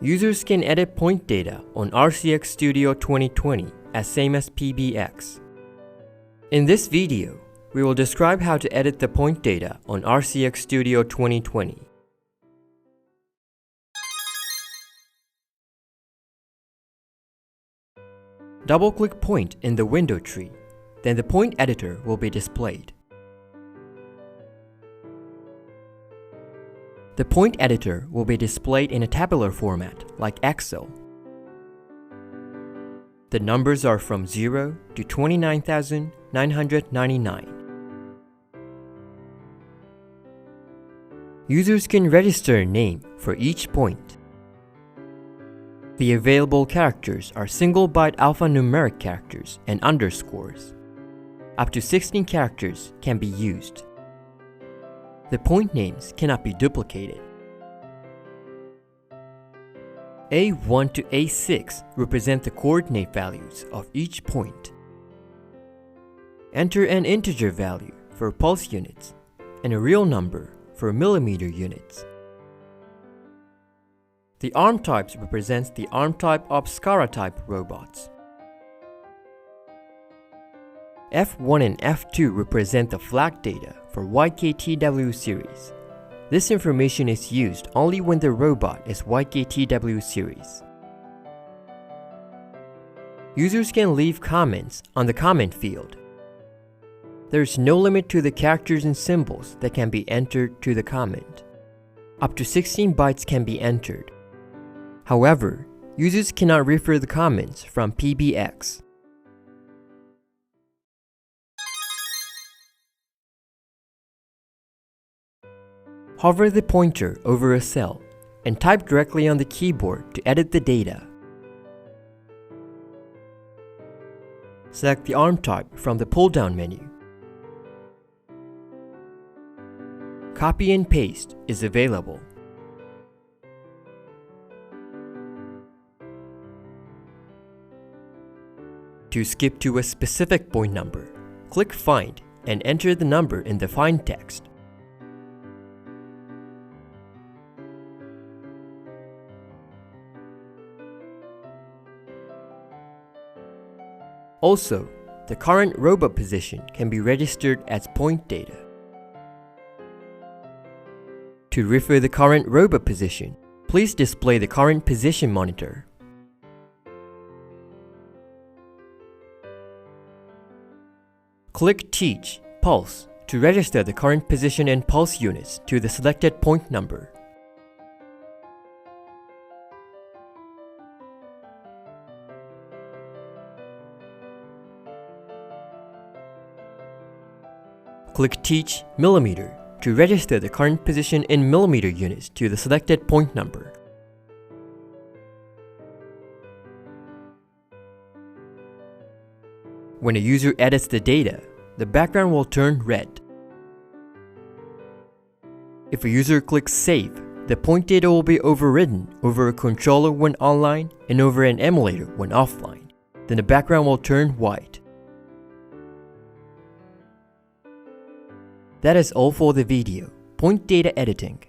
Users can edit point data on RCX-Studio 2020 as same as PBX. In this video, we will describe how to edit the point data on RCX-Studio 2020. Double-click point in the window tree, then the point editor will be displayed. The point editor will be displayed in a tabular format like Excel. The numbers are from 0 to 29,999. Users can register a name for each point. The available characters are single-byte alphanumeric characters and underscores. Up to 16 characters can be used. The point names cannot be duplicated. A1 to A6 represent the coordinate values of each point. Enter an integer value for pulse units and a real number for millimeter units. The arm types represents the arm type of SCARA type robots. F1 and F2 represent the flag data for YKTW series. This information is used only when the robot is YKTW series. Users can leave comments on the comment field. There is no limit to the characters and symbols that can be entered to the comment. Up to 16 bytes can be entered. However, users cannot refer the comments from PBX. Hover the pointer over a cell and type directly on the keyboard to edit the data. Select the arm type from the pull-down menu. Copy and paste is available. To skip to a specific point number, click Find and enter the number in the Find text. Also, the current robot position can be registered as point data. To refer the current robot position, please display the current position monitor. Click Teach Pulse to register the current position and pulse units to the selected point number. Click Teach Millimeter to register the current position in millimeter units to the selected point number. When a user edits the data, the background will turn red. If a user clicks Save, the point data will be overridden over a controller when online and over an emulator when offline. Then the background will turn white. That is all for the video, point data editing.